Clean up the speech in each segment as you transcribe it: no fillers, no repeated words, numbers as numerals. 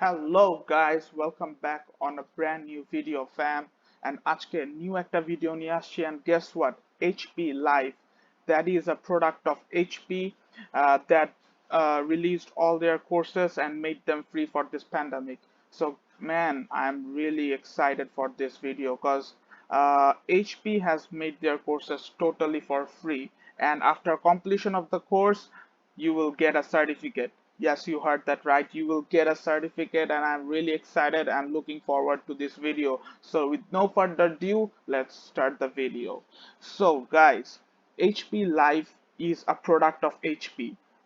Hello guys, welcome back on a brand new video fam and আজকে new একটা video নিয়ে আসছি and guess what HP Live that is a product of HP that released all their courses and made them free for this pandemic. So man, I'm really excited for this video because HP has made their courses totally for free and after completion of the course you will get a certificate. Yes, you heard that right. You will get a certificate, and I'm really excited and looking forward to this video. So, with no further ado, let's start the video. So, guys, HP Live is a product of HP.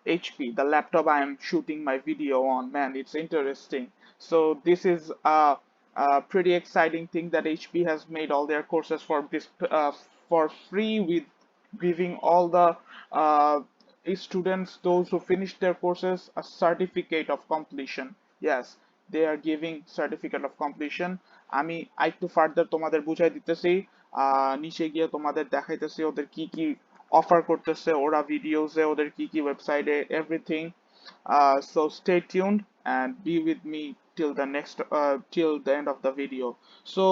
HP, the laptop I am shooting my video on, man, it's interesting. So, this is a pretty exciting thing that HP has made all their courses for free with giving all the students, those who finish their courses, a certificate of completion. Yes, they are giving certificate of completion. আমি আরেকটু further তোমাদের বুঝাই দিতেছি, নিচে গিয়ে তোমাদের দেখাইতেছি ওদের কি কি অফার করতেছে ওরা ভিডিওসে, ওদের কি কি ওয়েবসাইটে, everything. So stay tuned and be with me till the end of the video. So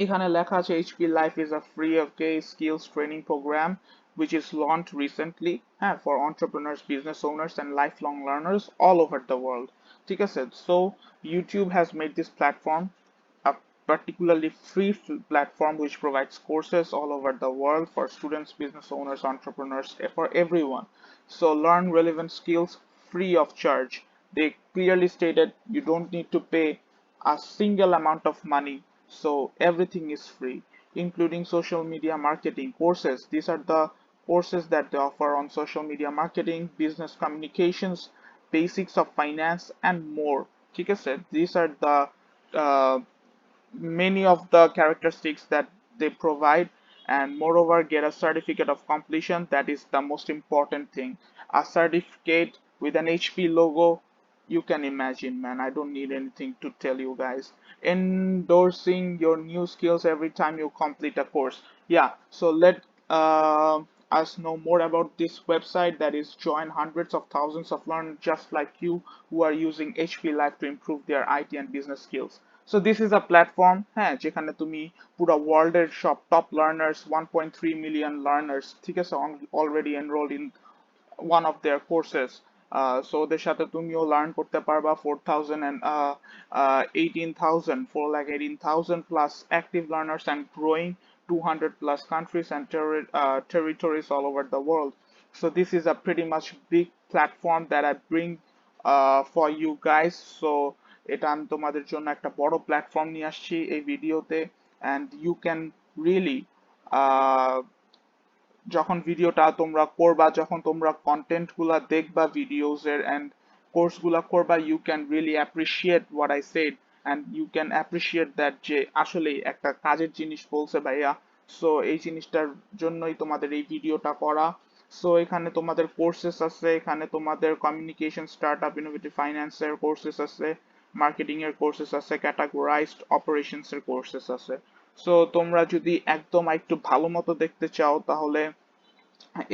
এখানে লেখা আছে HP Life is a free of case skills training program which is launched recently for entrepreneurs, business owners and lifelong learners all over the world. ঠিক আছে, so YouTube has made this platform a particularly free platform which provides courses all over the world for students, business owners, entrepreneurs, for everyone. So learn relevant skills free of charge. They clearly stated you don't need to pay a single amount of money, so everything is free, including social media marketing courses. These are the courses that they offer on social media marketing, business communications, basics of finance and more. ঠিক আছে, these are the uh, many of the characteristics that they provide, and moreover get a certificate of completion. That is the most important thing, a certificate with an HP logo. You can imagine, man, I don't need anything to tell you guys, endorsing your new skills every time you complete a course. Yeah, so let us know more about this website, that is join hundreds of thousands of learners just like you who are using HP Live to improve their IT and business skills. So this is a platform হ্যাঁ যেখানে তুমি পুরো ওয়ার্ল্ডের সব top learners 1.3 million learners ঠিক আছে already enrolled in one of their courses. So ওদের সাথে তুমিও লার্ন করতে পারবা 4,000 and 18,000 4,18,000 plus active learners and growing 200 plus countries and territories all over the world. So this is a pretty much big platform that I bring for you guys. So এটা আমি তোমাদের জন্য একটা বড় প্ল্যাটফর্ম নিয়ে আসছি এই ভিডিওতে, and you can really যখন ভিডিওটা তোমরা করবা, যখন তোমরা কন্টেন্ট গুলা দেখবা ভিডিওস এর এন্ড কোর্স গুলা করবা, you can really appreciate what I said and you can appreciate that যে আসলে একটা কাজের জিনিস বলছে ভাইয়া। সো এই জিনিসটার জন্যই তোমাদের এই ভিডিওটা করা। সো এখানে তোমাদের কোর্সেস আছে, এখানে তোমাদের কমিউনিকেশন, স্টার্টআপ, ইনোভেটিভ ফাইন্যান্সের কোর্সেস আছে, মার্কেটিং এর কোর্সেস আছে, ক্যাটাগরাইজড অপারেশনস এর কোর্সেস আছে। সো তোমরা যদি একদম একটু ভালো মতো দেখতে চাও তাহলে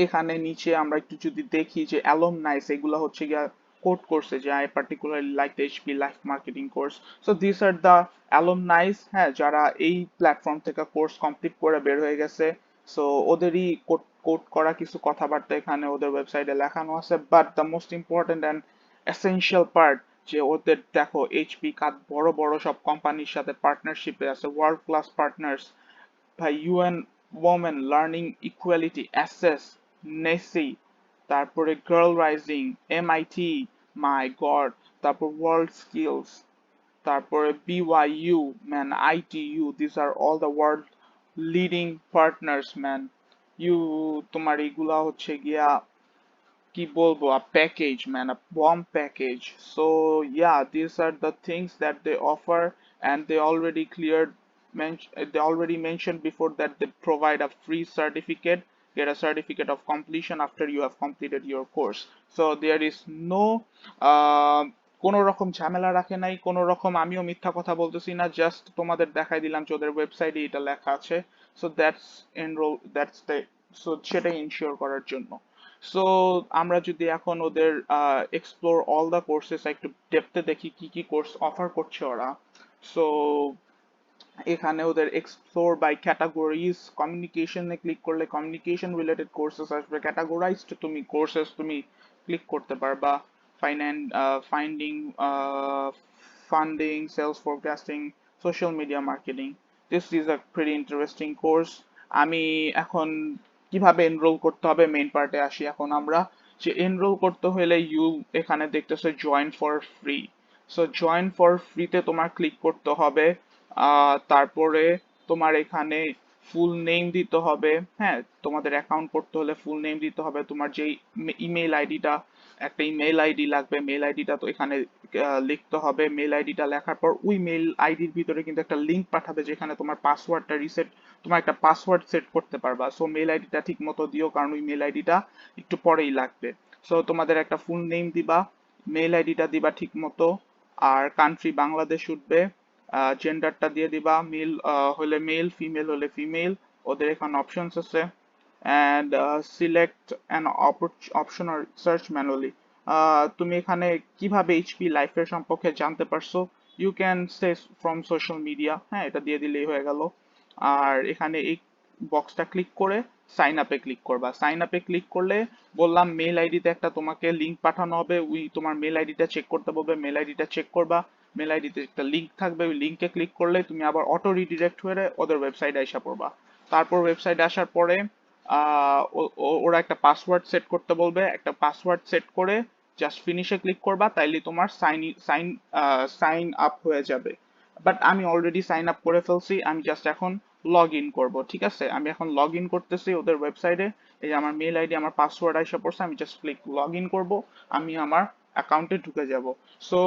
এখানে নিচে আমরা একটু যদি দেখি যে অ্যালুমনাইস এগুলা হচ্ছে গিয়া কোড করছে যে I particularly like the HP life marketing course. So this are the alumnis, হ্যাঁ, যারা এই প্ল্যাটফর্ম থেকে কোর্স কমপ্লিট করে বের হয়ে গেছে। সো ওদেরই কোড কোড করা কিছু কথাবার্তা এখানে ওদের ওয়েবসাইটে লেখানো আছে, but the most important and essential part যে ওদের দেখো এইচপি কাজ বড় বড় সব কোম্পানির সাথে পার্টনারশিপে আছে, ওয়ার্ল্ড ক্লাস পার্টনার্স ভাই, UN women learning equality access, নেসি, তারপরে girl rising, MIT, my god, তারপর ওয়ার্ল্ড স্কিলস, তারপরে BYU, man, ITU, this are all the world leading partners man. You তোমার এগুলা হচ্ছে গিয়া কি বলবো, a package man, a bomb package. So yeah, these are the things that they offer, and they already mentioned before that they provide a free certificate, get a certificate of completion after you have completed your course. So there is no কোনো রকম ঝামেলা রাখে নাই, কোনো রকম আমিও মিথ্যা কথা বলতেছি না, জাস্ট তোমাদের দেখাই দিলাম যে ওদের ওয়েবসাইটে এটা লেখা আছে। So that's enroll that's the, so সেটাই ইনশিওর করার জন্য। সো আমরা যদি এখন ওদের এক্সপ্লোর অল দ্য কোর্সেস একটু ডেপথে দেখি কি কি কোর্স অফার করছে ওরা। সো এখানে ওদের এক্সপ্লোর বাই ক্যাটাগরিজ, কমিউনিকেশনে ক্লিক করলে কমিউনিকেশন রিলেটেড কোর্সেস আসবে, ক্যাটাগরাইজড তুমি কোর্সেস তুমি ক্লিক করতে পারবা, finding, funding, sales forecasting, social media marketing. This is a very interesting course. আমি এখন কিভাবে এনরোল করতে হবে মেইন পার্টে আসি। এখন আমরা যে এনরোল করতে হলে এখানে দেখতেছো join for free. So join for ফ্রিতে তোমার ক্লিক করতে হবে। তারপরে তোমার এখানে ফুল নেম দিতে হবে। হ্যাঁ, তোমাদের অ্যাকাউন্ট করতে হলে ফুল নেম দিতে হবে। তোমার যেই ইমেল আইডিটা, একটা ইমেল আইডি লাগবে, মেল আইডিটা তো এখানে লিখতে হবে। মেল আইডিটা লেখার পর ওই মেল আইডির ভিতরে কিন্তু একটা লিংক পাঠাবে যেখানে তোমার পাসওয়ার্ডটা রিসেট, তোমার একটা পাসওয়ার্ড সেট করতে পারবা। সো মেল আইডিটা ঠিক মতো দিও, কারণ ওই মেল আইডিটা একটু পরেই লাগবে। সো তোমাদের একটা ফুল নেম দিবা, মেল আইডিটা দিবা ঠিক মতো, আর কান্ট্রি বাংলাদেশ উঠবে। জেন্ডারটা দিয়ে দিবা, মেল হলে মেল, ফিমেল হলে ফিমেল। ওদের এখানে অপশনস আছে। অ্যান্ড সিলেক্ট অ্যান অপশন আর সার্চ ম্যানুয়ালি। তুমি এখানে কিভাবে এইচপি লাইফের সম্পর্কে জানতে পারছো, you can say from social media. হ্যাঁ, এটা দিয়ে দিলেই হয়ে গেল। আর এখানে এই বক্সটা ক্লিক করে সাইন আপে ক্লিক করবা। সাইন আপে ক্লিক করলে বললাম মেল আইডিতে একটা তোমাকে লিংক পাঠানো হবে, ওই তোমার মেল আইডিটা চেক করতে বলবে, মেল আইডিটা চেক করবা। মেল আইডিতে একটা লিংক থাকবে, ওই লিংকে ক্লিক করলে তুমি আবার অটো রিডিরেক্ট হয়ে ওদের ওয়েবসাইটে এসে পড়বা। তারপর ওয়েবসাইটে আসার পরে ওরা একটা পাসওয়ার্ড সেট করতে বলবে, একটা পাসওয়ার্ড সেট করে জাস্ট ফিনিশে ক্লিক করবা, তাইলে তোমার সাইন আপ হয়ে যাবে। বাট আমি অলরেডি সাইন আপ করে ফেলছি, আমি জাস্ট এখন লগ ইন করবো। ঠিক আছে, আমি এখন লগ ইন করতেছি ওদের ওয়েবসাইটে। এই যে আমার মেল আইডি, আমার পাসওয়ার্ড আইসা পড়ছে, আমি জাস্ট ক্লিক লগ ইন করবো, আমি আমার অ্যাকাউন্টে ঢুকে যাব। So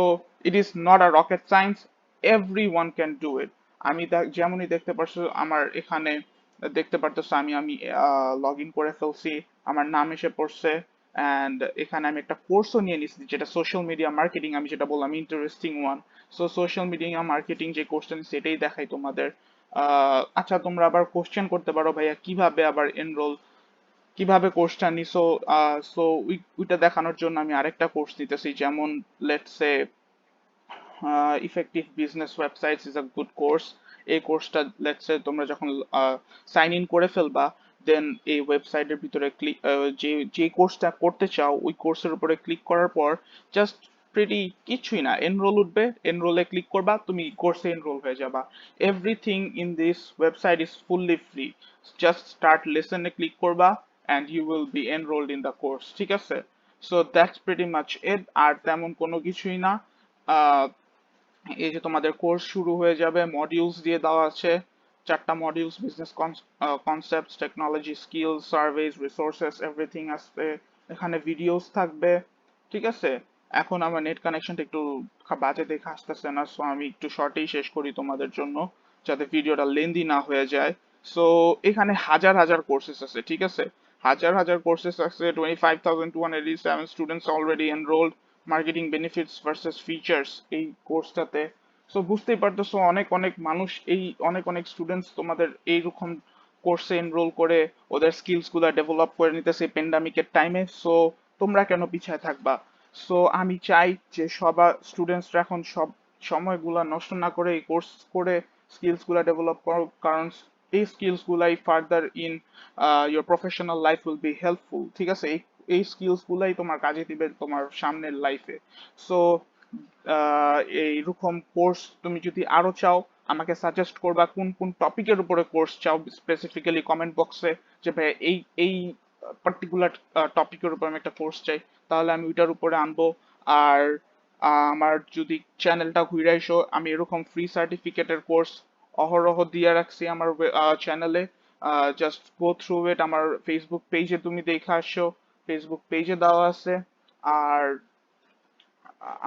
it is not a rocket science, every one can do it. আমি যেমনই দেখতে পারছো আমার এখানে, দেখতে পারতেছো আমি আমি লগ ইন করে ফেলছি, আমার নাম এসে পড়ছে। অ্যান্ড এখানে আমি একটা কোর্সও নিয়ে নিচ্ছি যেটা সোশ্যাল মিডিয়া মার্কেটিং, আমি যেটা বললাম interesting one. So social media marketing যে কোর্সটা নিচ্ছি সেটাই দেখাই তোমাদের। আচ্ছা, তোমরা আবার কোশ্চেন করতে পারো ভাইয়া কিভাবে আবার এনরোল, কিভাবে কোর্সটা নিছো। সো ওইটা দেখানোর জন্য আমি আরেকটা কোর্স নিতেছি, যেমন let's say effective business websites is a good course. এই কোর্সটা লেটস সে তোমরা যখন সাইন ইন করে ফেলবা, দেন এই ওয়েবসাইটের ভিতরে ক্লিক, যে যে কোর্সটা করতে চাও ওই কোর্সের উপরে ক্লিক করার পর জাস্ট প্রিটি কিছুই না, এনরোল উঠবে, এনরোলে ক্লিক করবা, তুমি কোর্সে এনরোল হয়ে যাবা। Everything in this website is fully free. Just start লেসনে ক্লিক করবা and you will be enrolled in the course. ঠিক আছে, so that's pretty much it, আর তেমন কোনো কিছুই না। আহ, এই যে তোমাদের কোর্স শুরু হয়ে যাবে, মডিউলস দিয়ে দেওয়া আছে, চারটা modules, business concepts, technology, skills, surface, resources, everything আসবে। এখানে ভিডিওস থাকবে। ঠিক আছে, এখন আমার নেট কানেকশনটা একটু বাজে দেখে আসতেছে না, সো আমি একটু শর্টেই শেষ করি তোমাদের জন্য, যাতে ভিডিওটা লেন্দি না হয়ে যায়। সো এখানে হাজার হাজার কোর্সেস আছে। ঠিক আছে, হাজার হাজার কোর্সেস আছে। 25,287 students already enrolled. Marketing benefits versus features এই কোর্সটাতে। সো বুঝতেই পারতেছো অনেক অনেক মানুষ, এই অনেক অনেক স্টুডেন্টস তোমাদের এইরকম কোর্সে এনরোল করে ওদের স্কিলস গুলা ডেভেলপ করে নিতেছে প্যান্ডামিকের টাইমে। সো তোমরা কেন পিছায় থাকবা? সো আমি চাই যে সবার স্টুডেন্টসরা এখন সব সময়গুলা নষ্ট না করে এই কোর্স করে স্কিলস গুলা ডেভেলপ করো, কারণ এই স্কিলস গুলাই further in your professional life will be helpful. ঠিক আছে, এই এই স্কিলস গুলাই তোমার কাজে দিবে তোমার সামনের লাইফে। সো এইরকম কোর্স তুমি যদি আরো চাও, আমাকে সাজেস্ট করবা কোন কোন টপিকের উপরে কোর্স চাও, স্পেসিফিক্যালি কমেন্ট বক্সে, যে ভাই এই এই পার্টিকুলার টপিকের উপর আমি একটা কোর্স চাই, তাহলে আমি ওইটার উপরে আনবো। আর আমার যদি চ্যানেলটা ঘুরে এসো, আমি এরকম ফ্রি সার্টিফিকেটের কোর্স অহরহ দিয়ে রাখছি আমার চ্যানেলে। জাস্ট গো থ্রু ইট, আমার ফেসবুক পেজে তুমি দেখে আসো, ফেসবুক পেজে দেওয়া আছে। আর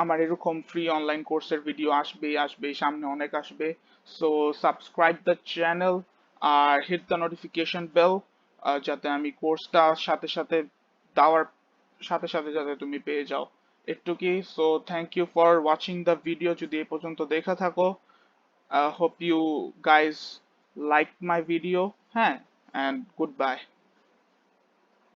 আমার এরকম ফ্রি অনলাইন কোর্সের ভিডিও আসবেই আসবে, সামনে অনেক আসবে। সো সাবস্ক্রাইব দ্য চ্যানেল আর হিট দ্য নোটিফিকেশন বেল, যাতে আমি কোর্সটা সাথে সাথে দেওয়ার সাথে সাথে যাতে তুমি পেয়ে যাও। একটুকি। So thank you for watching the video, যদি এ পর্যন্ত দেখা থাকো। Hope you guys like my video. হ্যাঁ, অ্যান্ড গুড বাই।